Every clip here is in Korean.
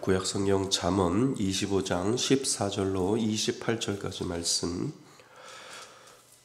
구약성경 잠언 25장 14절로 28절까지 말씀,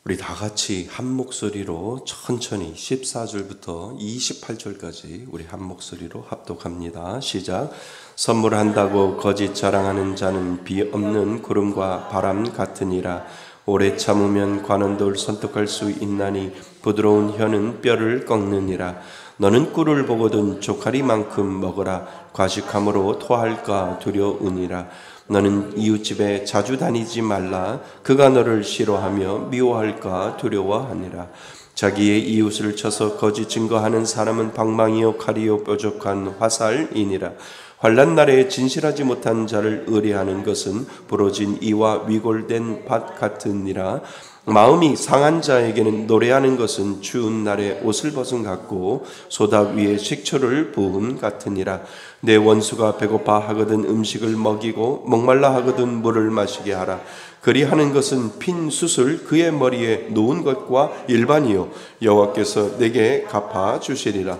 우리 다 같이 한 목소리로 천천히 14절부터 28절까지 우리 한 목소리로 합독합니다. 시작. 선물한다고 거짓 자랑하는 자는 비 없는 구름과 바람 같으니라. 오래 참으면 관원 돌 선택할 수 있나니 부드러운 혀는 뼈를 꺾느니라. 너는 꿀을 보거든 조카리만큼 먹어라. 과식함으로 토할까 두려우니라. 너는 이웃집에 자주 다니지 말라. 그가 너를 싫어하며 미워할까 두려워하니라. 자기의 이웃을 쳐서 거짓 증거하는 사람은 방망이요 칼이요 뾰족한 화살이니라. 환난 날에 진실하지 못한 자를 의뢰하는 것은 부러진 이와 위골된 밭 같으니라. 마음이 상한 자에게는 노래하는 것은 추운 날에 옷을 벗은 같고 소다 위에 식초를 부음 같으니라. 내 원수가 배고파 하거든 음식을 먹이고 목말라 하거든 물을 마시게 하라. 그리하는 것은 핀 숯을 그의 머리에 놓은 것과 일반이요 여호와께서 내게 갚아 주시리라.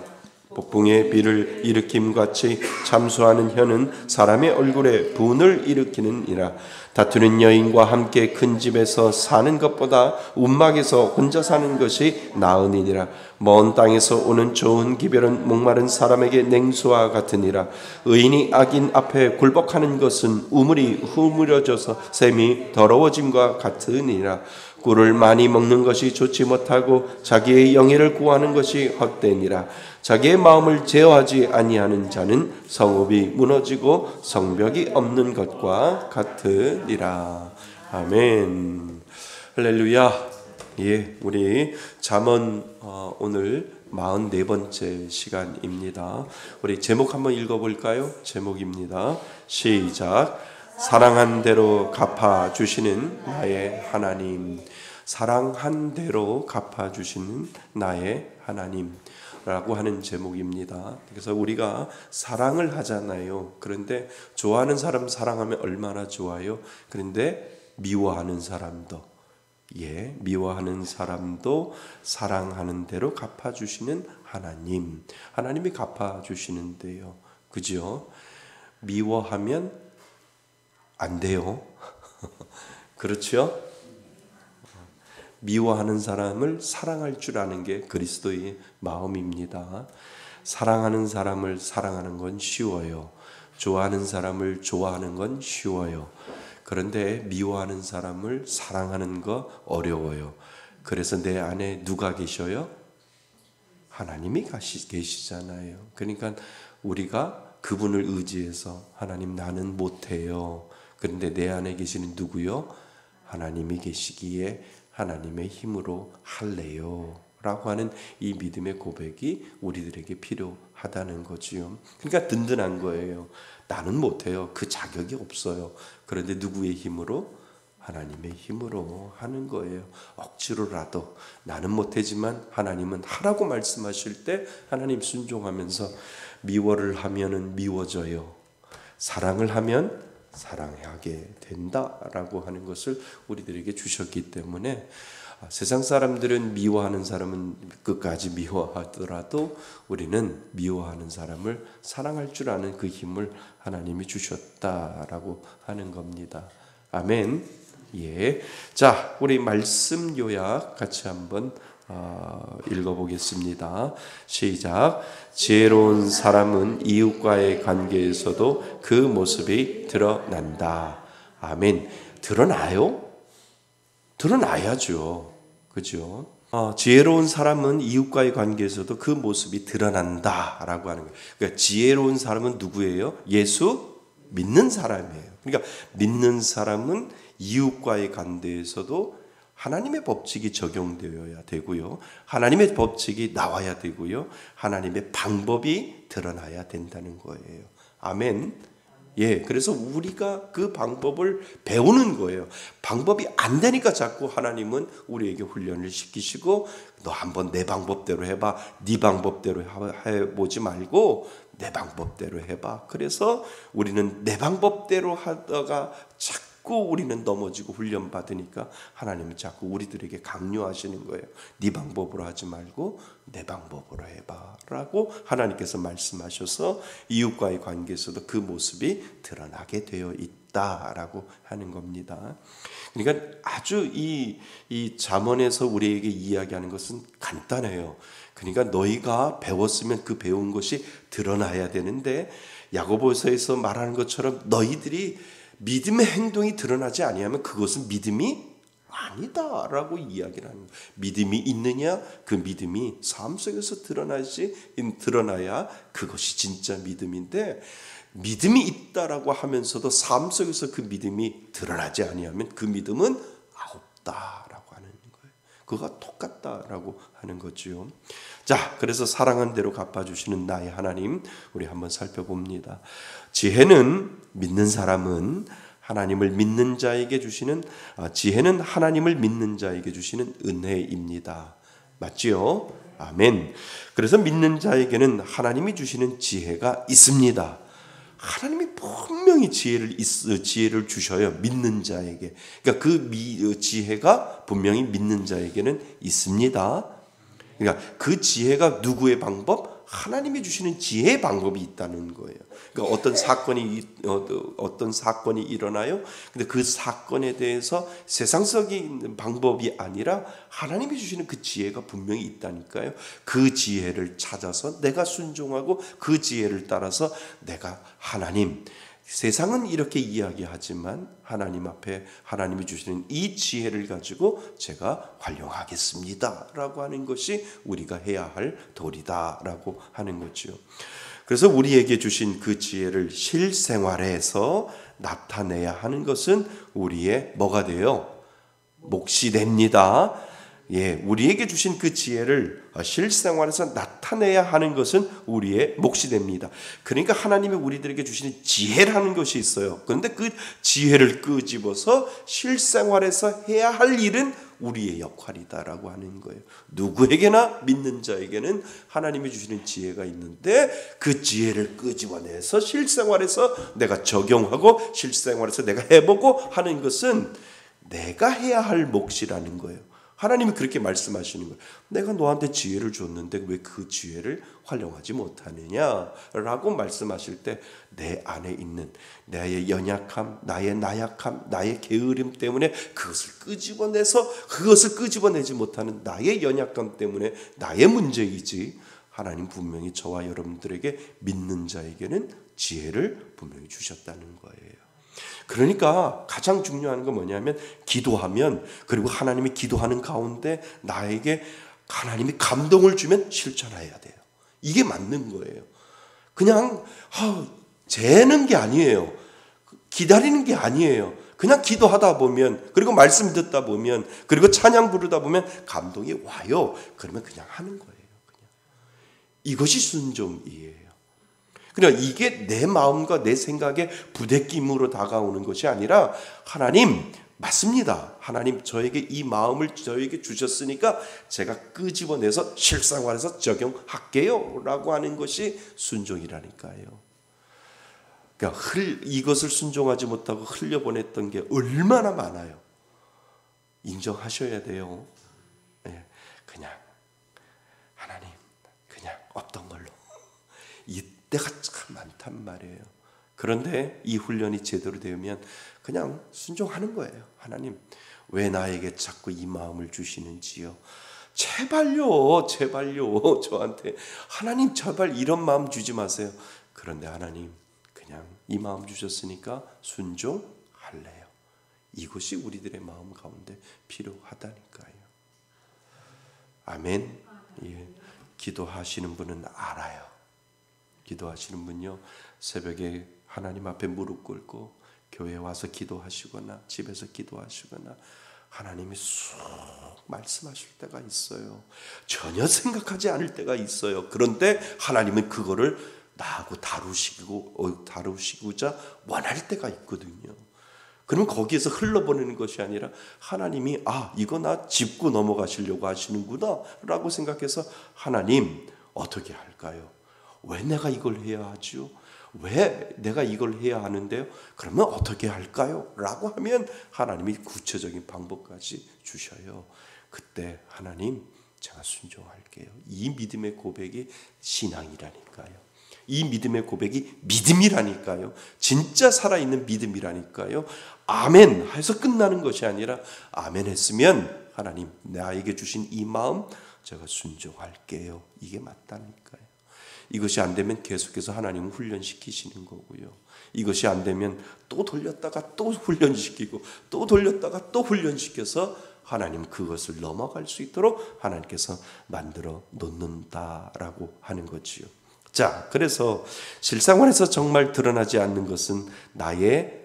폭풍의 비를 일으킴같이 참수하는 혀는 사람의 얼굴에 분을 일으키느니라. 다투는 여인과 함께 큰 집에서 사는 것보다 움막에서 혼자 사는 것이 나으니라. 먼 땅에서 오는 좋은 기별은 목마른 사람에게 냉수와 같으니라. 의인이 악인 앞에 굴복하는 것은 우물이 흐물어져서 샘이 더러워짐과 같으니라. 꿀을 많이 먹는 것이 좋지 못하고 자기의 영예를 구하는 것이 헛되니라. 자기의 마음을 제어하지 아니하는 자는 성읍이 무너지고 성벽이 없는 것과 같으리라. 아멘. 할렐루야. 예, 우리 잠언 오늘 44번째 시간입니다. 우리 제목 한번 읽어볼까요? 제목입니다. 시작. 사랑한 대로 갚아주시는 나의 하나님. 사랑한 대로 갚아주시는 나의 하나님 라고 하는 제목입니다. 그래서 우리가 사랑을 하잖아요. 그런데 좋아하는 사람 사랑하면 얼마나 좋아요. 그런데 미워하는 사람도, 미워하는 사람도 사랑하는 대로 갚아주시는 하나님. 하나님이 갚아주시는데요. 그죠? 미워하면 안 돼요. 그렇죠? 미워하는 사람을 사랑할 줄 아는 게 그리스도의 마음입니다. 사랑하는 사람을 사랑하는 건 쉬워요. 좋아하는 사람을 좋아하는 건 쉬워요. 그런데 미워하는 사람을 사랑하는 거 어려워요. 그래서 내 안에 누가 계셔요? 하나님이 계시잖아요. 그러니까 우리가 그분을 의지해서 하나님 나는 못해요. 그런데 내 안에 계시는 누구요? 하나님이 계시기에 하나님의 힘으로 할래요 라고 하는 이 믿음의 고백이 우리들에게 필요하다는 거지요. 그러니까 든든한 거예요. 나는 못해요. 그 자격이 없어요. 그런데 누구의 힘으로? 하나님의 힘으로 하는 거예요. 억지로라도 나는 못하지만 하나님은 하라고 말씀하실 때 하나님 순종하면서 미워를 하면은 미워져요. 사랑을 하면 사랑하게 된다라고 하는 것을 우리들에게 주셨기 때문에 세상 사람들은 미워하는 사람은 끝까지 미워하더라도 우리는 미워하는 사람을 사랑할 줄 아는 그 힘을 하나님이 주셨다라고 하는 겁니다. 아멘. 예. 자, 우리 말씀 요약 같이 한번 읽어보겠습니다. 시작. 지혜로운 사람은 이웃과의 관계에서도 그 모습이 드러난다. 아멘. 드러나요? 드러나야죠. 그죠? 지혜로운 사람은 이웃과의 관계에서도 그 모습이 드러난다라고 하는 거예요. 그러니까 지혜로운 사람은 누구예요? 예수 믿는 사람이에요. 그러니까 믿는 사람은 이웃과의 관계에서도 하나님의 법칙이 적용되어야 되고요. 하나님의 법칙이 나와야 되고요. 하나님의 방법이 드러나야 된다는 거예요. 아멘. 예, 그래서 우리가 그 방법을 배우는 거예요. 방법이 안 되니까 자꾸 하나님은 우리에게 훈련을 시키시고 너 한번 내 방법대로 해봐. 네 방법대로 해보지 말고 내 방법대로 해봐. 그래서 우리는 내 방법대로 하다가 자꾸 자꾸 우리는 넘어지고 훈련받으니까 하나님은 자꾸 우리들에게 강요하시는 거예요. 네 방법으로 하지 말고 내 방법으로 해봐 라고 하나님께서 말씀하셔서 이웃과의 관계에서도 그 모습이 드러나게 되어 있다라고 하는 겁니다. 그러니까 아주 이 잠언에서 우리에게 이야기하는 것은 간단해요. 그러니까 너희가 배웠으면 그 배운 것이 드러나야 되는데 야고보서에서 말하는 것처럼 너희들이 믿음의 행동이 드러나지 아니하면 그것은 믿음이 아니다라고 이야기를 하는 거예요. 믿음이 있느냐? 그 믿음이 삶 속에서 드러나야 그것이 진짜 믿음인데 믿음이 있다라고 하면서도 삶 속에서 그 믿음이 드러나지 아니하면 그 믿음은 없다라고 하는 거예요. 그거가 똑같다라고 하는 거죠. 자, 그래서 사랑한 대로 갚아주시는 나의 하나님 우리 한번 살펴봅니다. 지혜는 믿는 사람은 하나님을 믿는 자에게 주시는 지혜는 하나님을 믿는 자에게 주시는 은혜입니다. 맞지요? 아멘. 그래서 믿는 자에게는 하나님이 주시는 지혜가 있습니다. 하나님이 분명히 지혜를 주셔요. 믿는 자에게. 그러니까 그 지혜가 분명히 믿는 자에게는 있습니다. 그러니까 그 지혜가 누구의 방법? 하나님이 주시는 지혜의 방법이 있다는 거예요. 그러니까 어떤 사건이 일어나요. 근데 그 사건에 대해서 세상적인 방법이 아니라 하나님이 주시는 그 지혜가 분명히 있다니까요. 그 지혜를 찾아서 내가 순종하고 그 지혜를 따라서 내가 하나님, 세상은 이렇게 이야기하지만 하나님 앞에 하나님이 주시는 이 지혜를 가지고 제가 활용하겠습니다 라고 하는 것이 우리가 해야 할 도리다라고 하는 거죠. 그래서 우리에게 주신 그 지혜를 실생활에서 나타내야 하는 것은 우리의 뭐가 돼요? 몫이 됩니다. 우리에게 주신 그 지혜를 실생활에서 나타내야 하는 것은 우리의 몫이 됩니다. 그러니까 하나님이 우리들에게 주시는 지혜라는 것이 있어요. 그런데 그 지혜를 끄집어서 실생활에서 해야 할 일은 우리의 역할이다라고 하는 거예요. 누구에게나 믿는 자에게는 하나님이 주시는 지혜가 있는데 그 지혜를 끄집어내서 실생활에서 내가 적용하고 실생활에서 내가 해보고 하는 것은 내가 해야 할 몫이라는 거예요. 하나님이 그렇게 말씀하시는 거예요. 내가 너한테 지혜를 줬는데 왜 그 지혜를 활용하지 못하느냐라고 말씀하실 때 내 안에 있는 나의 연약함, 나의 나약함, 나의 게으름 때문에 그것을 끄집어내지 못하는 나의 연약함 때문에 나의 문제이지 하나님 분명히 저와 여러분들에게 믿는 자에게는 지혜를 분명히 주셨다는 거예요. 그러니까 가장 중요한 건 뭐냐면 기도하면 그리고 하나님이 기도하는 가운데 나에게 하나님이 감동을 주면 실천해야 돼요. 이게 맞는 거예요. 그냥 재는 게 아니에요. 기다리는 게 아니에요. 그냥 기도하다 보면 그리고 말씀 듣다 보면 그리고 찬양 부르다 보면 감동이 와요. 그러면 그냥 하는 거예요. 그냥. 이것이 순종이에요. 그러니까 이게 내 마음과 내 생각에 부대낌으로 다가오는 것이 아니라 하나님 맞습니다. 하나님 저에게 이 마음을 저에게 주셨으니까 제가 끄집어내서 실생활에서 적용할게요 라고 하는 것이 순종이라니까요. 그러니까 이것을 순종하지 못하고 흘려보냈던 게 얼마나 많아요. 인정하셔야 돼요. 그냥 하나님 그냥 없던 걸로 때가 참 많단 말이에요. 그런데 이 훈련이 제대로 되면 그냥 순종하는 거예요. 하나님 왜 나에게 자꾸 이 마음을 주시는지요. 제발요 저한테 하나님 제발 이런 마음 주지 마세요. 그런데 하나님 그냥 이 마음 주셨으니까 순종할래요. 이것이 우리들의 마음 가운데 필요하다니까요. 아멘. 기도하시는 분은 알아요. 기도하시는 분요 새벽에 하나님 앞에 무릎 꿇고 교회에 와서 기도하시거나 집에서 기도하시거나 하나님이 쑥 말씀하실 때가 있어요. 전혀 생각하지 않을 때가 있어요. 그런데 하나님은 그거를 나하고 다루시고자 원할 때가 있거든요. 그러면 거기에서 흘러보내는 것이 아니라 하나님이 이거 나 짚고 넘어가시려고 하시는구나 라고 생각해서 하나님 어떻게 할까요? 왜 내가 이걸 해야 하죠? 왜 내가 이걸 해야 하는데요? 그러면 어떻게 할까요? 라고 하면 하나님이 구체적인 방법까지 주셔요. 그때 하나님, 제가 순종할게요. 이 믿음의 고백이 신앙이라니까요. 이 믿음의 고백이 믿음이라니까요. 진짜 살아있는 믿음이라니까요. 아멘 해서 끝나는 것이 아니라 아멘 했으면 하나님, 나에게 주신 이 마음 제가 순종할게요. 이게 맞다니까요. 이것이 안 되면 계속해서 하나님은 훈련시키시는 거고요. 이것이 안 되면 또 돌렸다가 또 훈련시키고 또 돌렸다가 또 훈련시켜서 하나님 그것을 넘어갈 수 있도록 하나님께서 만들어 놓는다라고 하는 거지요. 자, 그래서 실생활에서 정말 드러나지 않는 것은 나의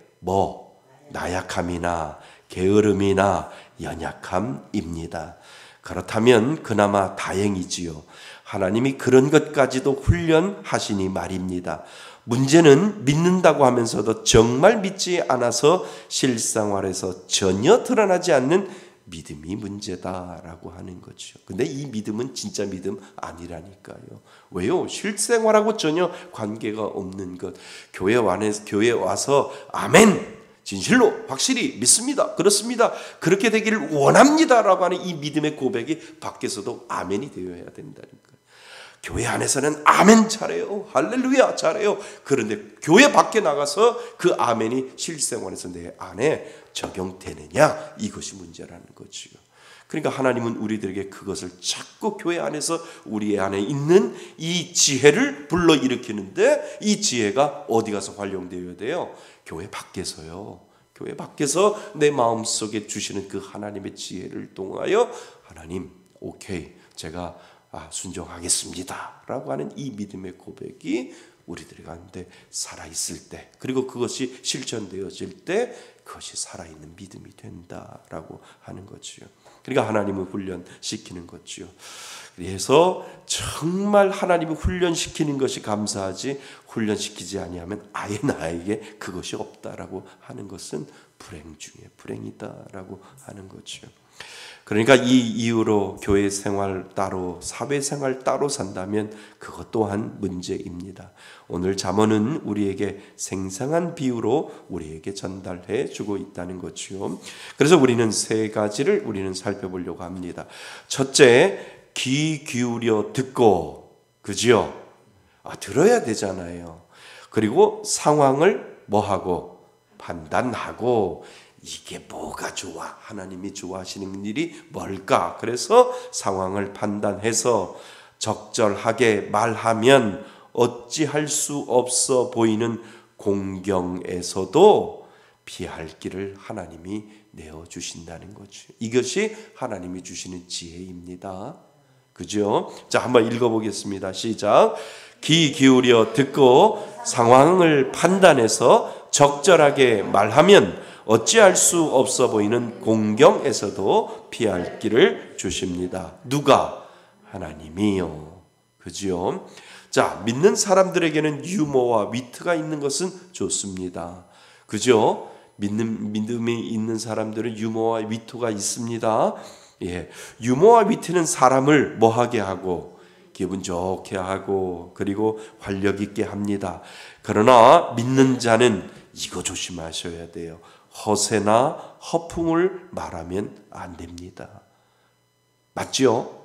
나약함이나 게으름이나 연약함입니다. 그렇다면 그나마 다행이지요. 하나님이 그런 것까지도 훈련하시니 말입니다. 문제는 믿는다고 하면서도 정말 믿지 않아서 실생활에서 전혀 드러나지 않는 믿음이 문제다라고 하는 거죠. 근데 이 믿음은 진짜 믿음 아니라니까요. 왜요? 실생활하고 전혀 관계가 없는 것. 교회 와서 아멘! 진실로 확실히 믿습니다. 그렇습니다. 그렇게 되기를 원합니다라고 하는 이 믿음의 고백이 밖에서도 아멘이 되어야 된다니까요. 교회 안에서는 아멘 잘해요. 할렐루야 잘해요. 그런데 교회 밖에 나가서 그 아멘이 실생활에서 내 안에 적용되느냐, 이것이 문제라는 거지요. 그러니까 하나님은 우리들에게 그것을 자꾸 교회 안에서 우리 안에 있는 이 지혜를 불러일으키는데, 이 지혜가 어디 가서 활용되어야 돼요? 교회 밖에서요. 교회 밖에서 내 마음속에 주시는 그 하나님의 지혜를 통하여 하나님, 오케이, 제가 순종하겠습니다 라고 하는 이 믿음의 고백이 우리들 가운데 살아있을 때, 그리고 그것이 실천되어질 때 그것이 살아있는 믿음이 된다라고 하는 거지요. 그러니까 하나님을 훈련시키는 거지요. 그래서 정말 하나님을 훈련시키는 것이 감사하지, 훈련시키지 아니하면 아예 나에게 그것이 없다라고 하는 것은 불행 중에 불행이다라고 하는 거죠. 그러니까 이 이유로 교회 생활 따로, 사회 생활 따로 산다면 그것 또한 문제입니다. 오늘 잠언은 우리에게 생생한 비유로 우리에게 전달해 주고 있다는 거죠. 그래서 우리는 세 가지를 우리는 살펴보려고 합니다. 첫째, 귀 기울여 듣고, 그죠? 들어야 되잖아요. 그리고 상황을 뭐하고? 판단하고, 이게 뭐가 좋아? 하나님이 좋아하시는 일이 뭘까? 그래서 상황을 판단해서 적절하게 말하면 어찌할 수 없어 보이는 공경에서도 피할 길을 하나님이 내어주신다는 거죠. 이것이 하나님이 주시는 지혜입니다. 그죠? 자, 한번 읽어보겠습니다. 시작. 귀 기울여 듣고 상황을 판단해서 적절하게 말하면 어찌할 수 없어 보이는 공경에서도 피할 길을 주십니다. 누가? 하나님이요. 그죠? 자, 믿는 사람들에게는 유머와 위트가 있는 것은 좋습니다. 그죠? 믿음이 있는 사람들은 유머와 위트가 있습니다. 예, 유머와 위트는 사람을 뭐하게 하고 기분 좋게 하고 그리고 활력 있게 합니다. 그러나 믿는 자는 이거 조심하셔야 돼요. 허세나 허풍을 말하면 안 됩니다. 맞죠?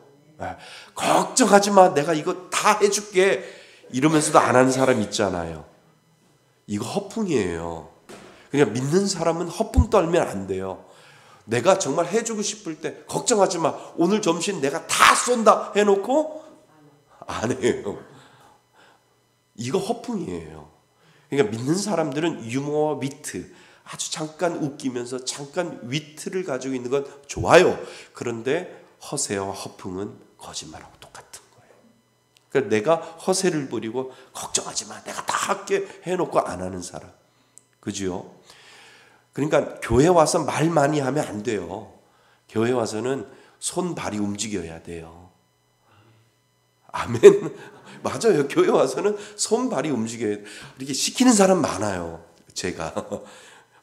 걱정하지 마, 내가 이거 다 해줄게 이러면서도 안 하는 사람 있잖아요. 이거 허풍이에요. 그냥 믿는 사람은 허풍 떨면 안 돼요. 내가 정말 해주고 싶을 때 걱정하지 마, 오늘 점심 내가 다 쏜다 해놓고 안 해요. 이거 허풍이에요. 그러니까 믿는 사람들은 유머와 위트, 아주 잠깐 웃기면서 잠깐 위트를 가지고 있는 건 좋아요. 그런데 허세와 허풍은 거짓말하고 똑같은 거예요. 그러니까 내가 허세를 부리고 걱정하지 마, 내가 다 할게 해놓고 안 하는 사람. 그죠? 그러니까 교회 와서 말 많이 하면 안 돼요. 교회 와서는 손발이 움직여야 돼요. 아멘. 맞아요. 교회 와서는 손발이 움직여야 돼요. 이렇게 시키는 사람 많아요. 제가.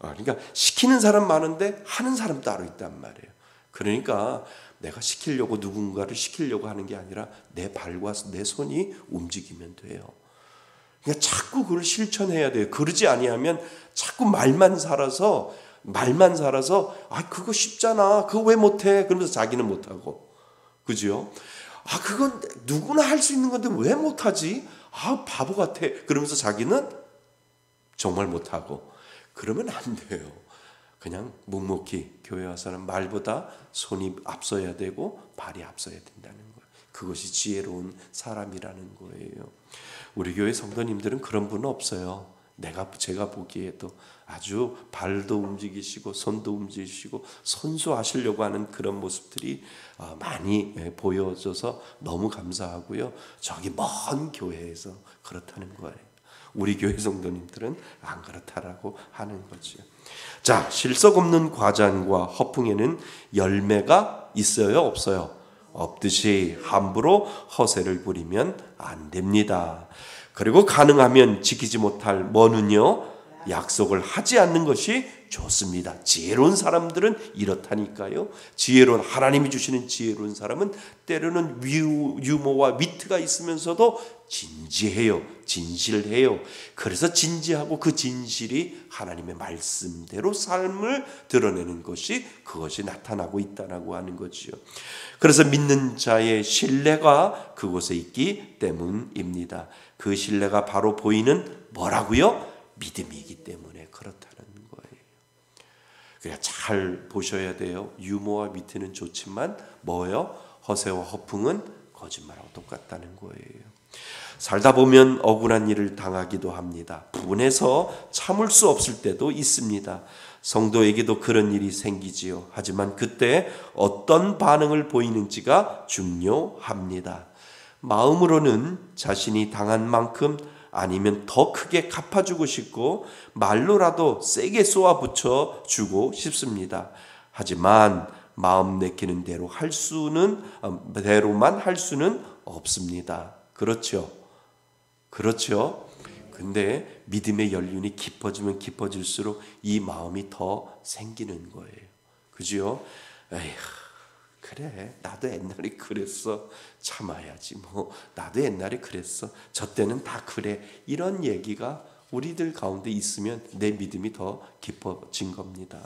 그러니까 시키는 사람 많은데 하는 사람 따로 있단 말이에요. 그러니까 내가 시키려고 누군가를 시키려고 하는 게 아니라 내 발과 내 손이 움직이면 돼요. 그러니까 자꾸 그걸 실천해야 돼요. 그러지 아니하면 자꾸 말만 살아서 그거 쉽잖아. 그거 왜 못해? 그러면서 자기는 못하고. 그죠? 그건 누구나 할 수 있는 건데 왜 못하지? 바보 같아. 그러면서 자기는 정말 못하고. 그러면 안 돼요. 그냥 묵묵히 교회 와서는 말보다 손이 앞서야 되고 발이 앞서야 된다는 거예요. 그것이 지혜로운 사람이라는 거예요. 우리 교회 성도님들은 그런 분은 없어요. 제가 보기에도 아주 발도 움직이시고 손도 움직이시고 선수하시려고 하는 그런 모습들이 많이 보여져서 너무 감사하고요. 저기 먼 교회에서 그렇다는 거예요. 우리 교회 성도님들은 안 그렇다라고 하는 거죠. 자, 실속 없는 과장과 허풍에는 열매가 있어요, 없어요? 없듯이 함부로 허세를 부리면 안 됩니다. 그리고 가능하면 지키지 못할 뭐는요? 약속을 하지 않는 것이 좋습니다. 지혜로운 사람들은 이렇다니까요. 하나님이 주시는 지혜로운 사람은 때로는 유머와 위트가 있으면서도 진지해요. 진실해요. 그래서 진지하고 그 진실이 하나님의 말씀대로 삶을 드러내는 그것이 나타나고 있다라고 하는 거지요. 그래서 믿는 자의 신뢰가 그곳에 있기 때문입니다. 그 신뢰가 바로 보이는 뭐라고요? 믿음이기 때문에 그렇다는 거예요. 그러니까 잘 보셔야 돼요. 유머와 위트는 좋지만 뭐예요? 허세와 허풍은 거짓말하고 똑같다는 거예요. 살다 보면 억울한 일을 당하기도 합니다. 분해서 참을 수 없을 때도 있습니다. 성도에게도 그런 일이 생기지요. 하지만 그때 어떤 반응을 보이는지가 중요합니다. 마음으로는 자신이 당한 만큼 아니면 더 크게 갚아주고 싶고 말로라도 세게 쏘아붙여 주고 싶습니다. 하지만 마음 내키는 대로만 할 수는 없습니다. 그렇죠? 근데 믿음의 연륜이 깊어지면 깊어질수록 이 마음이 더 생기는 거예요. 그죠? 에휴, 그래, 나도 옛날에 그랬어. 참아야지 뭐. 나도 옛날에 그랬어. 저 때는 다 그래. 이런 얘기가 우리들 가운데 있으면 내 믿음이 더 깊어진 겁니다.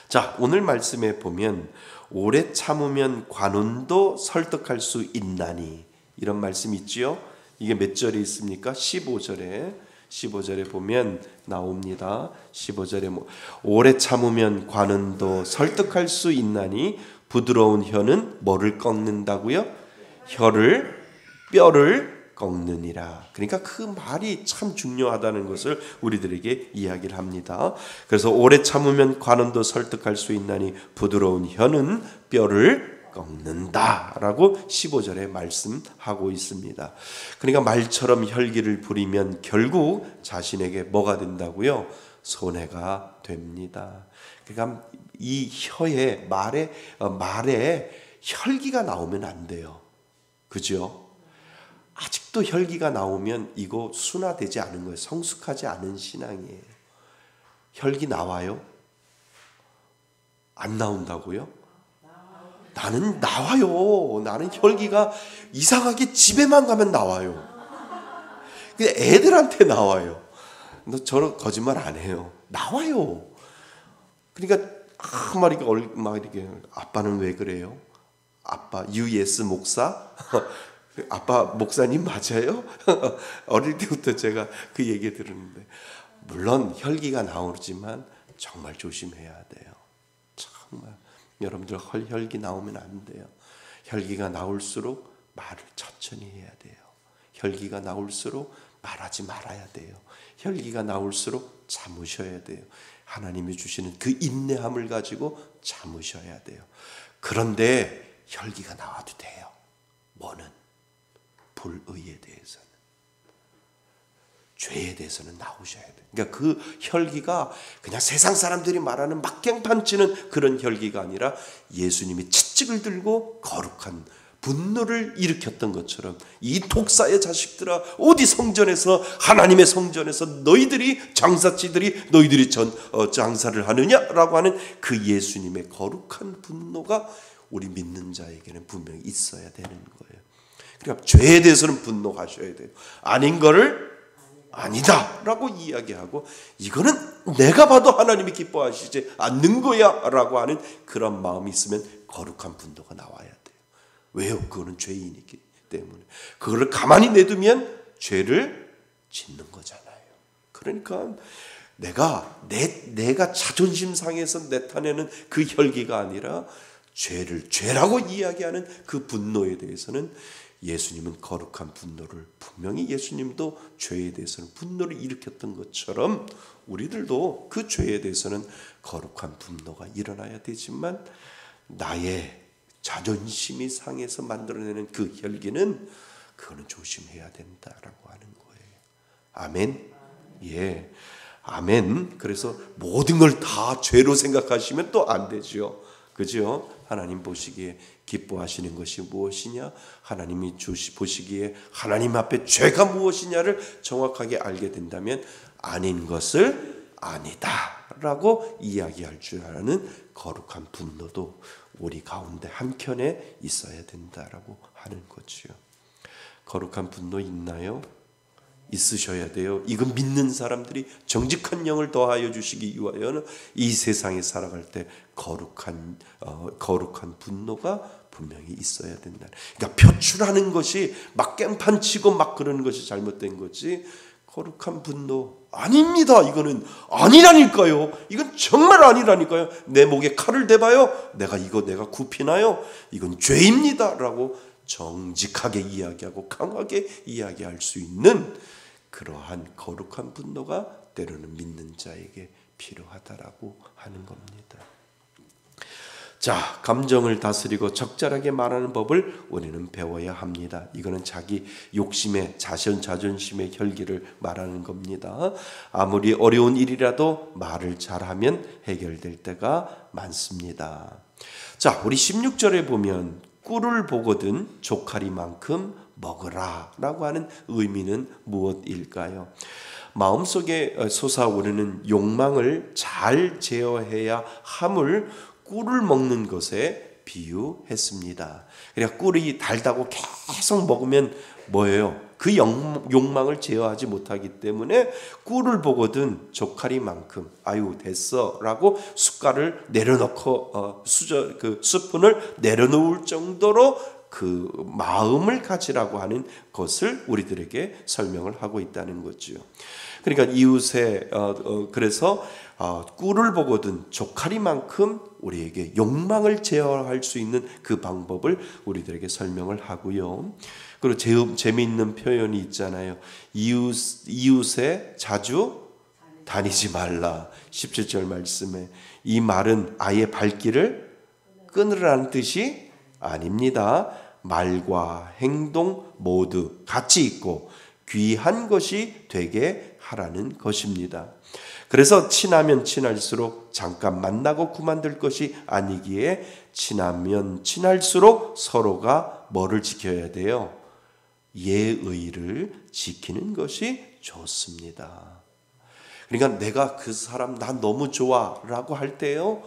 자, 오늘 말씀에 보면 오래 참으면 관원도 설득할 수 있나니, 이런 말씀이 있지요. 이게 몇 절에 있습니까? 15절에 보면 나옵니다. 15절에 오래 참으면 관원도 설득할 수 있나니 부드러운 혀는 뭐를 꺾는다고요? 뼈를 꺾느니라. 그러니까 그 말이 참 중요하다는 것을 우리들에게 이야기를 합니다. 그래서 오래 참으면 관원도 설득할 수 있나니 부드러운 혀는 뼈를 꺾는다라고 15절에 말씀하고 있습니다. 그러니까 말처럼 혈기를 부리면 결국 자신에게 뭐가 된다고요? 손해가 됩니다. 그러니까 이 말에 혈기가 나오면 안 돼요. 그죠? 아직도 혈기가 나오면 이거 순화되지 않은 거예요. 성숙하지 않은 신앙이에요. 혈기 나와요? 안 나온다고요? 나는 나와요. 나는 혈기가 이상하게 집에만 가면 나와요. 근데 애들한테 나와요. 너 저런 거짓말 안 해요. 나와요. 그러니까 막 이렇게 아빠는 왜 그래요? 아빠 U.S. 목사? 아빠 목사님 맞아요? 어릴 때부터 제가 그 얘기 들었는데, 물론 혈기가 나오지만 정말 조심해야 돼요. 정말 여러분들 혈기 나오면 안 돼요. 혈기가 나올수록 말을 천천히 해야 돼요. 혈기가 나올수록 말하지 말아야 돼요. 혈기가 나올수록 참으셔야 돼요. 하나님이 주시는 그 인내함을 가지고 참으셔야 돼요. 그런데 혈기가 나와도 돼요. 뭐는? 불의에 대해서는, 죄에 대해서는 나오셔야 돼요. 그러니까 그 혈기가 그냥 세상 사람들이 말하는 막갱판 치는 그런 혈기가 아니라 예수님이 채찍을 들고 거룩한 분노를 일으켰던 것처럼, 이 독사의 자식들아, 어디 성전에서, 하나님의 성전에서 너희들이 장사를 하느냐라고 하는 그 예수님의 거룩한 분노가 우리 믿는 자에게는 분명히 있어야 되는 거예요. 그러니까 죄에 대해서는 분노하셔야 돼요. 아닌 거를 아니다 라고 이야기하고, 이거는 내가 봐도 하나님이 기뻐하시지 않는 거야 라고 하는 그런 마음이 있으면 거룩한 분노가 나와야 돼요. 왜요? 그거는 죄인이기 때문에. 그거를 가만히 내두면 죄를 짓는 거잖아요. 그러니까 내가 자존심 상해서 내타내는 그 혈기가 아니라 죄를 죄라고 이야기하는 그 분노에 대해서는 예수님은 거룩한 분노를, 분명히 예수님도 죄에 대해서는 분노를 일으켰던 것처럼 우리들도 그 죄에 대해서는 거룩한 분노가 일어나야 되지만, 나의 자존심이 상해서 만들어내는 그 혈기는, 그거는 조심해야 된다라고 하는 거예요. 아멘. 예, 아멘. 그래서 모든 걸 다 죄로 생각하시면 또 안 되죠. 그죠? 하나님 보시기에 기뻐하시는 것이 무엇이냐? 하나님이 보시기에 하나님 앞에 죄가 무엇이냐를 정확하게 알게 된다면 아닌 것을 아니다라고 이야기할 줄 아는 거룩한 분노도 우리 가운데 한켠에 있어야 된다라고 하는 거지요. 거룩한 분노 있나요? 있으셔야 돼요. 이건 믿는 사람들이 정직한 영을 더하여 주시기 위하여는 이 세상에 살아갈 때 거룩한 분노가 분명히 있어야 된다. 그러니까 표출하는 것이 막 깽판 치고 막 그러는 것이 잘못된 거지, 거룩한 분노 아닙니다. 이거는 아니라니까요. 이건 정말 아니라니까요. 내 목에 칼을 대봐요. 내가 굽히나요? 이건 죄입니다라고 정직하게 이야기하고 강하게 이야기할 수 있는 그러한 거룩한 분노가 때로는 믿는 자에게 필요하다라고 하는 겁니다. 자, 감정을 다스리고 적절하게 말하는 법을 우리는 배워야 합니다. 이거는 자기 욕심의 자존심의 혈기를 말하는 겁니다. 아무리 어려운 일이라도 말을 잘하면 해결될 때가 많습니다. 자, 우리 16절에 보면 꿀을 보거든 조카리만큼 먹으라 라고 하는 의미는 무엇일까요? 마음속에 솟아오르는 욕망을 잘 제어해야 함을 꿀을 먹는 것에 비유했습니다. 그러니까 꿀이 달다고 계속 먹으면 뭐예요? 그 욕망을 제어하지 못하기 때문에 꿀을 보거든 조카리만큼 아유 됐어 라고 숟갈을 내려놓고 그 스푼을 내려놓을 정도로 그 마음을 가지라고 하는 것을 우리들에게 설명을 하고 있다는 거죠. 그러니까 이웃에 그래서 꿀을 보거든 조카리만큼 우리에게 욕망을 제어할 수 있는 그 방법을 우리들에게 설명을 하고요. 그리고 재미있는 표현이 있잖아요. 이웃에 자주 다니지 말라. 17절 말씀에 이 말은 아예 발길을 끊으라는 뜻이 아닙니다. 말과 행동 모두 같이 있고 귀한 것이 되게 하라는 것입니다. 그래서 친하면 친할수록 잠깐 만나고 그만둘 것이 아니기에 친하면 친할수록 서로가 뭐를 지켜야 돼요? 예의를 지키는 것이 좋습니다. 그러니까 내가 그 사람 나 너무 좋아 라고 할 때요,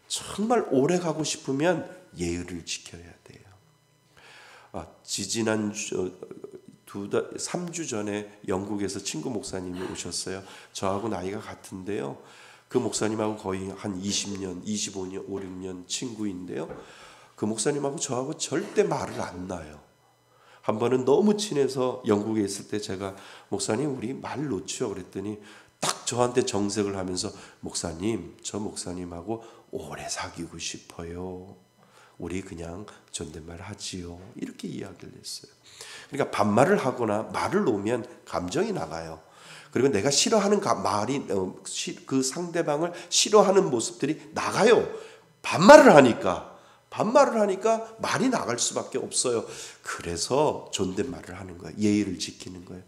정말 오래 가고 싶으면 예의를 지켜야 돼요. 지지난 3주 전에 영국에서 친구 목사님이 오셨어요. 저하고 나이가 같은데요. 그 목사님하고 거의 한 20년, 25년, 5, 6년 친구인데요. 그 목사님하고 저하고 절대 말을 안 놔요. 한 번은 너무 친해서 영국에 있을 때 제가 목사님 우리 말 놓죠 그랬더니 딱 저한테 정색을 하면서 목사님 저 목사님하고 오래 사귀고 싶어요. 우리 그냥 존댓말 하지요. 이렇게 이야기를 했어요. 그러니까 반말을 하거나 말을 놓으면 감정이 나가요. 그리고 내가 싫어하는 말이 그 상대방을 싫어하는 모습들이 나가요. 반말을 하니까 말이 나갈 수밖에 없어요. 그래서 존댓말을 하는 거예요. 예의를 지키는 거예요.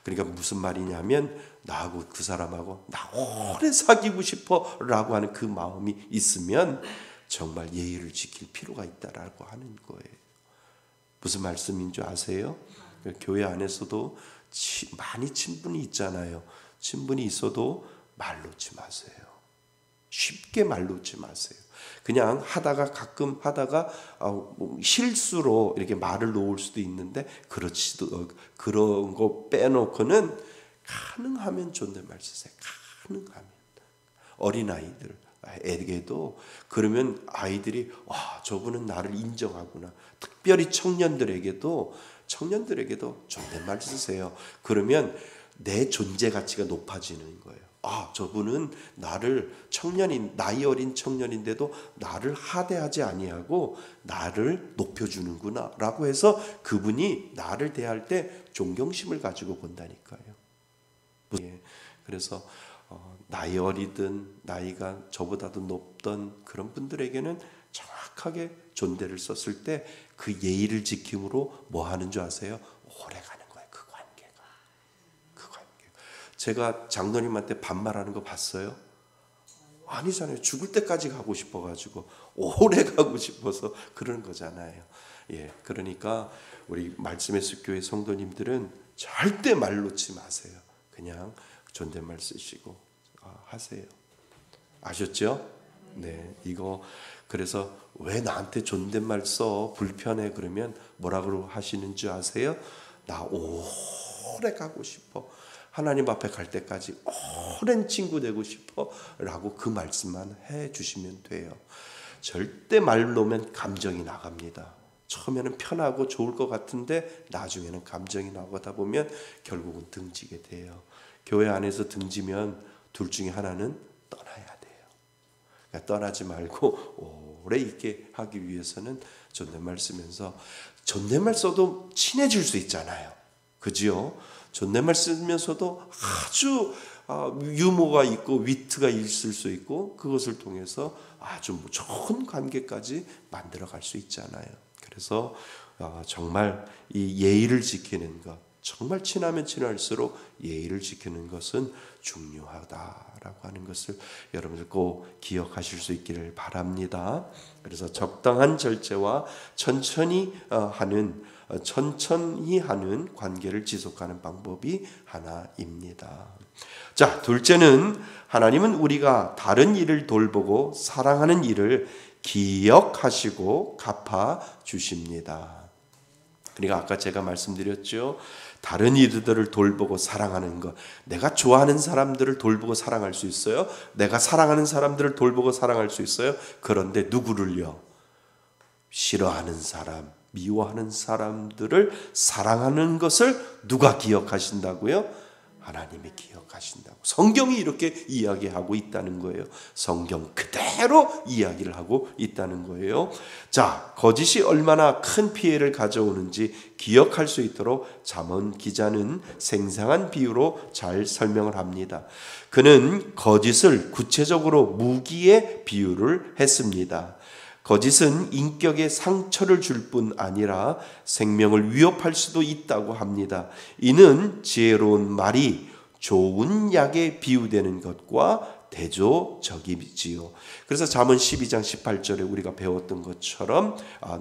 그러니까 무슨 말이냐면 나하고 그 사람하고 나 오래 사귀고 싶어 라고 하는 그 마음이 있으면 정말 예의를 지킬 필요가 있다라고 하는 거예요. 무슨 말씀인 줄 아세요? 교회 안에서도 많이 친분이 있잖아요. 친분이 있어도 말 놓지 마세요. 쉽게 말 놓지 마세요. 그냥 가끔 하다가 실수로 이렇게 말을 놓을 수도 있는데 그런 거 빼놓고는 가능하면 존댓말 쓰세요. 가능하면. 어린아이들에게도 그러면 아이들이 와, 저분은 나를 인정하구나. 특별히 청년들에게도 존댓말 쓰세요. 그러면 내 존재 가치가 높아지는 거예요. 아, 저분은 나를 나이 어린 청년인데도 나를 하대하지 아니하고 나를 높여주는구나 라고 해서 그분이 나를 대할 때 존경심을 가지고 본다니까요. 그래서 나이 어리든 나이가 저보다도 높던 그런 분들에게는 정확하게 존대를 썼을 때 그 예의를 지킴으로 뭐 하는 줄 아세요? 오래 가는 거예요. 그 관계가. 제가 장로님한테 반말하는 거 봤어요? 아니잖아요. 죽을 때까지 가고 싶어가지고 오래 가고 싶어서 그런 거잖아요. 예, 그러니까 우리 말씀의 교회 성도님들은 절대 말 놓지 마세요. 그냥 존댓말 쓰시고 하세요. 아셨죠? 네, 이거 그래서 왜 나한테 존댓말 써? 불편해. 그러면 뭐라고 하시는 줄 아세요? 나 오래 가고 싶어. 하나님 앞에 갈 때까지 오랜 친구 되고 싶어 라고 그 말씀만 해 주시면 돼요. 절대 말 놓으면 감정이 나갑니다. 처음에는 편하고 좋을 것 같은데 나중에는 감정이 나가다 보면 결국은 등지게 돼요. 교회 안에서 등지면 둘 중에 하나는 떠나야 돼요. 그러니까 떠나지 말고 오래 있게 하기 위해서는 존댓말 쓰면서, 존댓말 써도 친해질 수 있잖아요. 그지요? 존댓말 쓰면서도 아주 유머가 있고 위트가 있을 수 있고 그것을 통해서 아주 좋은 관계까지 만들어갈 수 있잖아요. 그래서 정말 이 예의를 지키는 것, 정말 친하면 친할수록 예의를 지키는 것은 중요하다라고 하는 것을 여러분들 꼭 기억하실 수 있기를 바랍니다. 그래서 적당한 절제와 천천히 하는 관계를 지속하는 방법이 하나입니다. 자, 둘째는 하나님은 우리가 다른 일을 돌보고 사랑하는 일을 기억하시고 갚아 주십니다. 그러니까 아까 제가 말씀드렸죠. 다른 이들을 돌보고 사랑하는 것. 내가 좋아하는 사람들을 돌보고 사랑할 수 있어요. 내가 사랑하는 사람들을 돌보고 사랑할 수 있어요. 그런데 누구를요? 싫어하는 사람, 미워하는 사람들을 사랑하는 것을 누가 기억하신다고요? 하나님이 기억하신다고. 성경이 이렇게 이야기하고 있다는 거예요. 성경 그대로 이야기를 하고 있다는 거예요. 자, 거짓이 얼마나 큰 피해를 가져오는지 기억할 수 있도록 잠언 기자는 생생한 비유로 잘 설명을 합니다. 그는 거짓을 구체적으로 무기에 비유를 했습니다. 거짓은 인격에 상처를 줄 뿐 아니라 생명을 위협할 수도 있다고 합니다. 이는 지혜로운 말이 좋은 약에 비유되는 것과 대조적이지요. 그래서 잠언 12장 18절에 우리가 배웠던 것처럼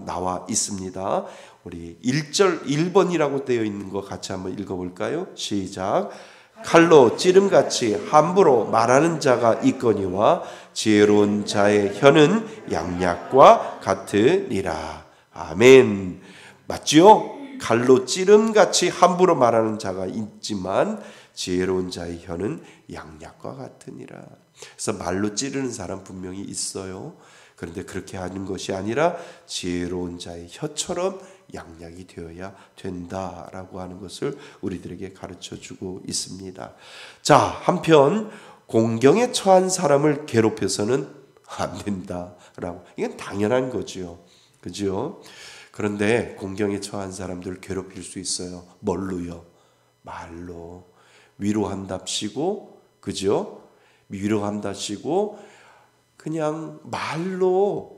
나와 있습니다. 우리 1번이라고 되어 있는 것 같이 한번 읽어볼까요? 시작. 칼로 찌름같이 함부로 말하는 자가 있거니와 지혜로운 자의 혀는 양약과 같으니라. 아멘. 맞죠? 칼로 찌름같이 함부로 말하는 자가 있지만 지혜로운 자의 혀는 양약과 같으니라. 그래서 말로 찌르는 사람 분명히 있어요. 그런데 그렇게 하는 것이 아니라 지혜로운 자의 혀처럼 양약이 되어야 된다라고 하는 것을 우리들에게 가르쳐주고 있습니다. 자, 한편 공경에 처한 사람을 괴롭혀서는 안 된다라고. 이건 당연한 거죠. 그죠? 그런데 공경에 처한 사람들을 괴롭힐 수 있어요. 뭘로요? 말로. 위로한답시고, 그죠? 위로한답시고 그냥 말로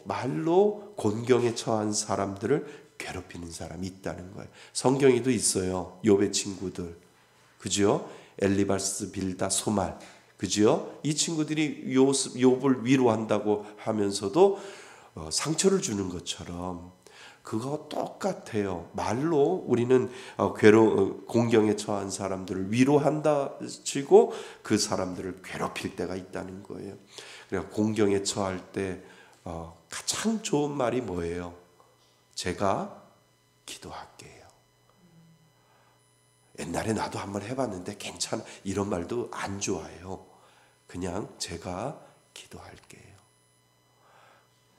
곤경에 처한 사람들을 괴롭히는 사람이 있다는 거예요. 성경에도 있어요. 욥의 친구들, 그죠? 엘리바스, 빌다, 소말, 그죠? 이 친구들이 욥을 위로한다고 하면서도 상처를 주는 것처럼 그거 똑같아요. 말로 우리는 공경에 처한 사람들을 위로한다 치고 그 사람들을 괴롭힐 때가 있다는 거예요. 그러니까 공경에 처할 때 가장 좋은 말이 뭐예요? 제가 기도할게요. 옛날에 나도 한번 해봤는데 괜찮아 이런 말도 안 좋아요. 그냥 제가 기도할게요.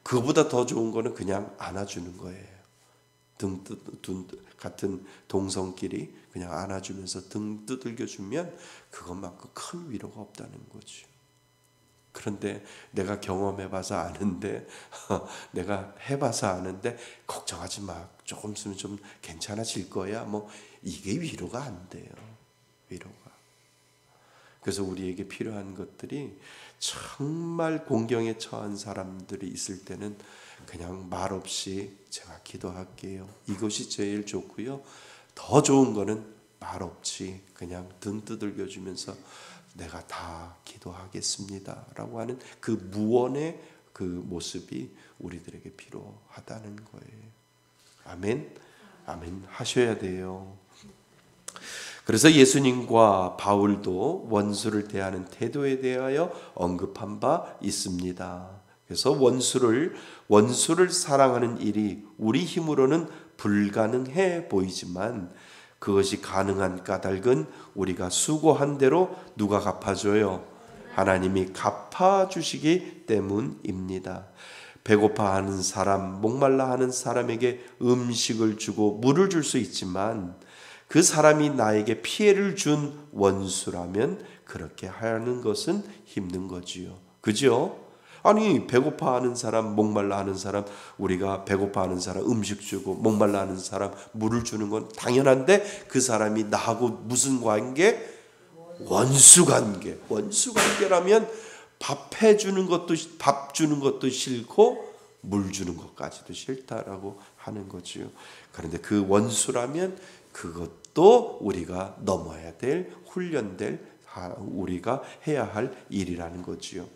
그거보다 더 좋은 거는 그냥 안아주는 거예요. 같은 동성끼리 그냥 안아주면서 등 두들겨주면 그것만큼 큰 위로가 없다는 거죠. 그런데 내가 경험해봐서 아는데 내가 해봐서 아는데 걱정하지 마. 조금 있으면 좀 괜찮아질 거야. 뭐 이게 위로가 안 돼요. 위로가. 그래서 우리에게 필요한 것들이 정말 공경에 처한 사람들이 있을 때는 그냥 말없이 제가 기도할게요. 이것이 제일 좋고요. 더 좋은 거는 말없이 그냥 등 두들겨 주면서 내가 다 기도하겠습니다 라고 하는 그 무언의 그 모습이 우리들에게 필요하다는 거예요. 아멘. 아멘 하셔야 돼요. 그래서 예수님과 바울도 원수를 대하는 태도에 대하여 언급한 바 있습니다. 그래서 원수를 사랑하는 일이 우리 힘으로는 불가능해 보이지만 그것이 가능한 까닭은 우리가 수고한 대로 누가 갚아줘요? 하나님이 갚아주시기 때문입니다. 배고파하는 사람, 목말라 하는 사람에게 음식을 주고 물을 줄 수 있지만 그 사람이 나에게 피해를 준 원수라면 그렇게 하는 것은 힘든 거지요. 그죠? 아니 배고파하는 사람, 목말라 하는 사람, 우리가 배고파하는 사람 음식 주고 목말라 하는 사람 물을 주는 건 당연한데 그 사람이 나하고 무슨 관계? 원수 관계. 원수 관계라면 밥 주는 것도 싫고 물 주는 것까지도 싫다라고 하는 거지요. 그런데 그 원수라면 그것도 우리가 넘어야 될 훈련될 우리가 해야 할 일이라는 거지요.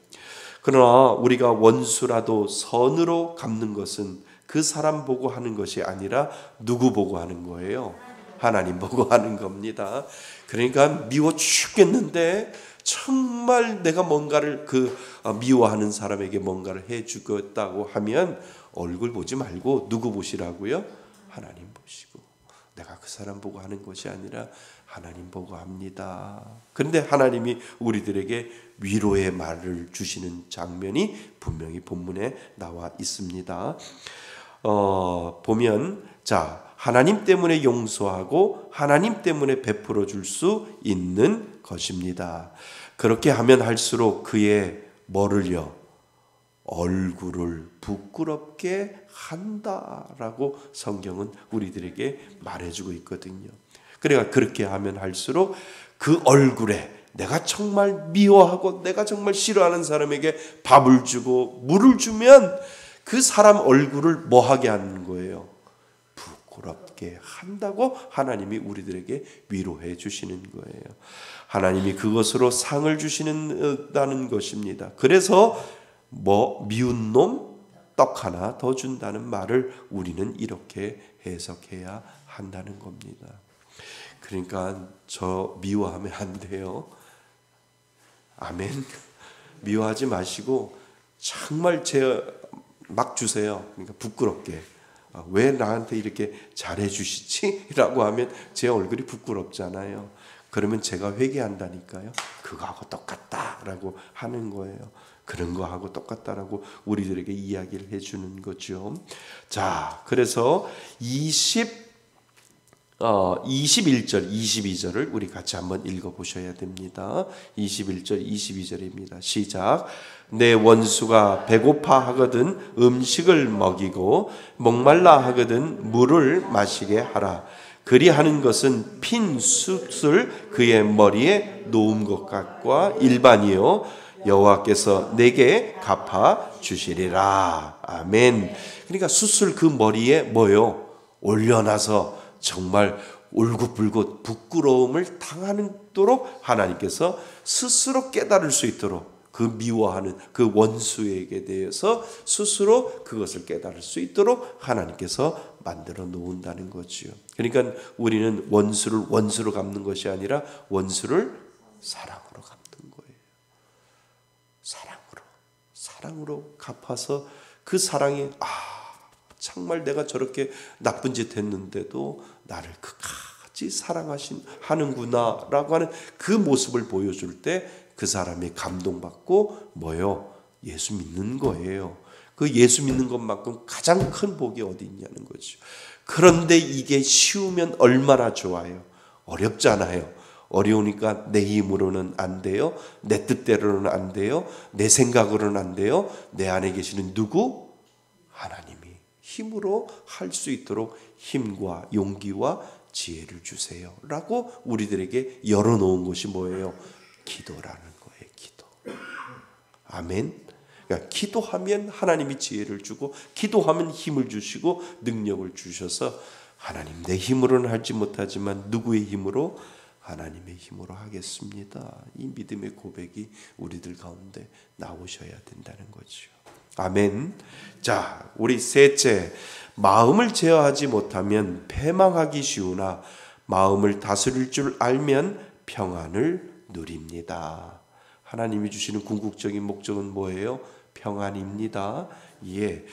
그러나 우리가 원수라도 선으로 갚는 것은 그 사람 보고 하는 것이 아니라 누구 보고 하는 거예요? 하나님 보고 하는 겁니다. 그러니까 미워 죽겠는데 정말 내가 뭔가를 미워하는 사람에게 뭔가를 해주겠다고 하면 얼굴 보지 말고 누구 보시라고요? 하나님 보시고. 내가 그 사람 보고 하는 것이 아니라 하나님 보고 합니다. 그런데 하나님이 우리들에게 위로의 말을 주시는 장면이 분명히 본문에 나와 있습니다. 보면 하나님 때문에 용서하고 하나님 때문에 베풀어 줄 수 있는 것입니다. 그렇게 하면 할수록 그의 뭐를요? 얼굴을 부끄럽게 한다라고 성경은 우리들에게 말해주고 있거든요. 그러니까 그렇게 하면 할수록 그 얼굴에 내가 정말 미워하고 내가 정말 싫어하는 사람에게 밥을 주고 물을 주면 그 사람 얼굴을 뭐하게 하는 거예요? 부끄럽게 한다고 하나님이 우리들에게 위로해 주시는 거예요. 하나님이 그것으로 상을 주시는다는 것입니다. 그래서 미운 놈 떡 하나 더 준다는 말을 우리는 이렇게 해석해야 한다는 겁니다. 그러니까 저 미워하면 안 돼요. 아멘. 미워하지 마시고 정말 막 주세요. 그러니까 부끄럽게. 왜 나한테 이렇게 잘해 주시지? 라고 하면 제 얼굴이 부끄럽잖아요. 그러면 제가 회개한다니까요. 그거하고 똑같다라고 하는 거예요. 그런 거하고 똑같다라고 우리들에게 이야기를 해주는 거죠. 자, 그래서 21절, 22절을 우리 같이 한번 읽어보셔야 됩니다. 21절, 22절입니다. 시작. 내 원수가 배고파 하거든 음식을 먹이고 목말라 하거든 물을 마시게 하라. 그리하는 것은 핀 숯을 그의 머리에 놓은 것 같과 일반이요 여호와께서 내게 갚아 주시리라. 아멘. 그러니까 숯을 그 머리에 뭐요? 올려놔서 정말 울긋불긋 부끄러움을 당하도록 하나님께서 스스로 깨달을 수 있도록 그 미워하는 그 원수에게 대해서 스스로 그것을 깨달을 수 있도록 하나님께서 만들어 놓는다는 거지요. 그러니까 우리는 원수를 원수로 갚는 것이 아니라 원수를 사랑으로 갚는 거예요. 사랑으로 갚아서 그 사랑이 정말 내가 저렇게 나쁜 짓 했는데도 나를 끝까지 끝까지 하는구나라고 하는 그 모습을 보여줄 때 그 사람이 감동받고 뭐요? 예수 믿는 거예요. 그 예수 믿는 것만큼 가장 큰 복이 어디 있냐는 거죠. 그런데 이게 쉬우면 얼마나 좋아요. 어렵잖아요. 어려우니까 내 힘으로는 안 돼요. 내 뜻대로는 안 돼요. 내 생각으로는 안 돼요. 내 안에 계시는 누구? 하나님이 힘으로 할 수 있도록 힘과 용기와 지혜를 주세요 라고 우리들에게 열어놓은 것이 뭐예요? 기도라는 거예요. 기도. 아멘. 그러니까 기도하면 하나님이 지혜를 주고 기도하면 힘을 주시고 능력을 주셔서 하나님 내 힘으로는 하지 못하지만 누구의 힘으로? 하나님의 힘으로 하겠습니다. 이 믿음의 고백이 우리들 가운데 나오셔야 된다는 거죠. 아멘. 자, 우리 셋째, 마음을 제어하지 못하면 패망하기 쉬우나 마음을 다스릴 줄 알면 평안을 누립니다. 하나님이 주시는 궁극적인 목적은 뭐예요? 평안입니다. 예,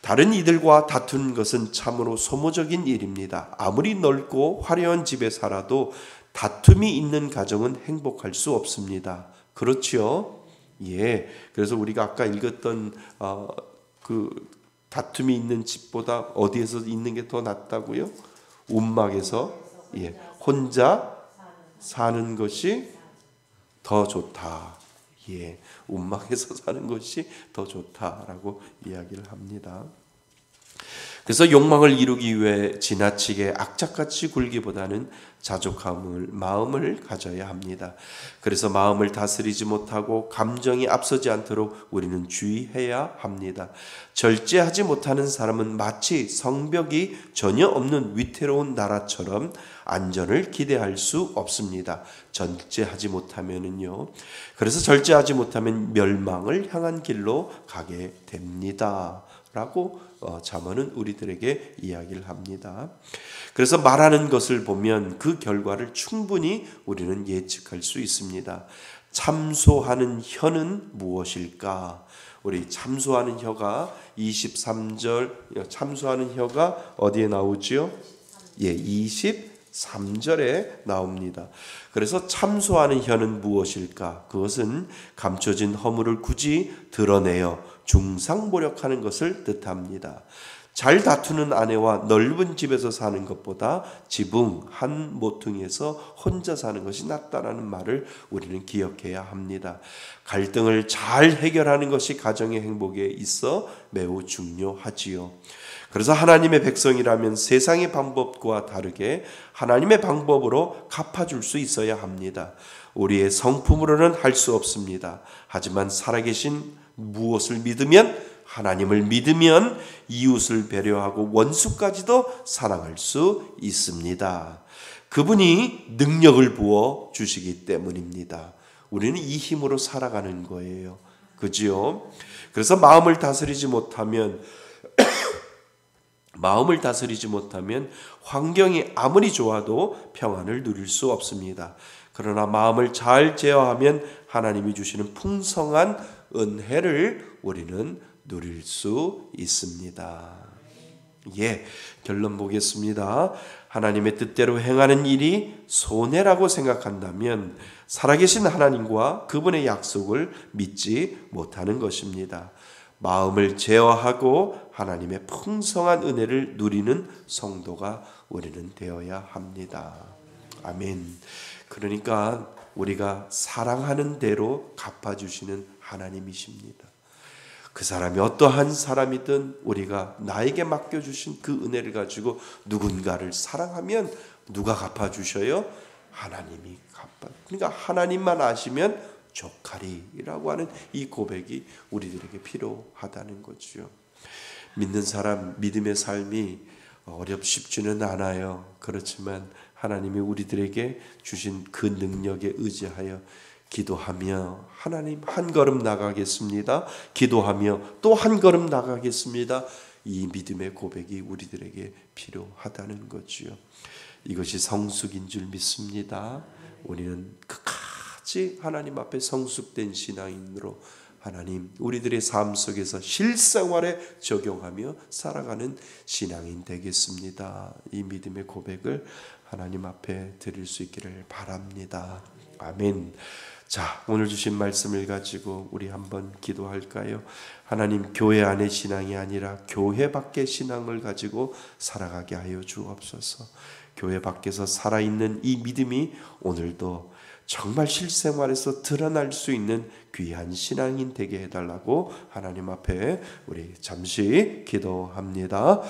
다른 이들과 다투는 것은 참으로 소모적인 일입니다. 아무리 넓고 화려한 집에 살아도 다툼이 있는 가정은 행복할 수 없습니다. 그렇죠? 예, 그래서 우리가 아까 읽었던 그 다툼이 있는 집보다 어디에서 있는 게 더 낫다고요? 움막에서 혼자 사는 것이 더 좋다. 예, 움막에서 사는 것이 더 좋다라고 이야기를 합니다. 그래서 욕망을 이루기 위해 지나치게 악착같이 굴기보다는 자족함을 마음을 가져야 합니다. 그래서 마음을 다스리지 못하고 감정이 앞서지 않도록 우리는 주의해야 합니다. 절제하지 못하는 사람은 마치 성벽이 전혀 없는 위태로운 나라처럼 안전을 기대할 수 없습니다. 절제하지 못하면은요. 그래서 절제하지 못하면 멸망을 향한 길로 가게 됩니다. 라고 잠언은 우리들에게 이야기를 합니다. 그래서 말하는 것을 보면 그 결과를 충분히 우리는 예측할 수 있습니다. 참소하는 혀는 무엇일까? 우리 참소하는 혀가 23절 참소하는 혀가 어디에 나오지요? 예, 23절에 나옵니다. 그래서 참소하는 혀는 무엇일까? 그것은 감춰진 허물을 굳이 드러내어 중상모략하는 것을 뜻합니다. 잘 다투는 아내와 넓은 집에서 사는 것보다 지붕 한 모퉁이에서 혼자 사는 것이 낫다라는 말을 우리는 기억해야 합니다. 갈등을 잘 해결하는 것이 가정의 행복에 있어 매우 중요하지요. 그래서 하나님의 백성이라면 세상의 방법과 다르게 하나님의 방법으로 갚아줄 수 있어야 합니다. 우리의 성품으로는 할 수 없습니다. 하지만 살아계신 무엇을 믿으면 하나님을 믿으면 이웃을 배려하고 원수까지도 사랑할 수 있습니다. 그분이 능력을 부어 주시기 때문입니다. 우리는 이 힘으로 살아가는 거예요. 그죠? 그래서 마음을 다스리지 못하면 환경이 아무리 좋아도 평안을 누릴 수 없습니다. 그러나 마음을 잘 제어하면 하나님이 주시는 풍성한 은혜를 우리는 누릴 수 있습니다. 예, 결론 보겠습니다. 하나님의 뜻대로 행하는 일이 손해라고 생각한다면 살아계신 하나님과 그분의 약속을 믿지 못하는 것입니다. 마음을 제어하고 하나님의 풍성한 은혜를 누리는 성도가 우리는 되어야 합니다. 아멘. 그러니까 우리가 사랑하는 대로 갚아주시는 하나님이십니다. 그 사람이 어떠한 사람이든 우리가 나에게 맡겨주신 그 은혜를 가지고 누군가를 사랑하면 누가 갚아주셔요? 하나님이 그러니까 하나님만 아시면 족하리라고 하는 이 고백이 우리들에게 필요하다는 거죠. 믿는 사람 믿음의 삶이 쉽지는 않아요. 그렇지만 하나님이 우리들에게 주신 그 능력에 의지하여 기도하며 하나님 한 걸음 나가겠습니다. 기도하며 또 한 걸음 나가겠습니다. 이 믿음의 고백이 우리들에게 필요하다는 거지요. 이것이 성숙인 줄 믿습니다. 우리는 끝까지 하나님 앞에 성숙된 신앙인으로 하나님 우리들의 삶 속에서 실생활에 적용하며 살아가는 신앙인 되겠습니다. 이 믿음의 고백을 하나님 앞에 드릴 수 있기를 바랍니다. 아멘. 자, 오늘 주신 말씀을 가지고 우리 한번 기도할까요? 하나님, 교회 안의 신앙이 아니라 교회 밖의 신앙을 가지고 살아가게 하여 주옵소서. 교회 밖에서 살아있는 이 믿음이 오늘도 정말 실생활에서 드러날 수 있는 귀한 신앙인 되게 해달라고 하나님 앞에 우리 잠시 기도합니다.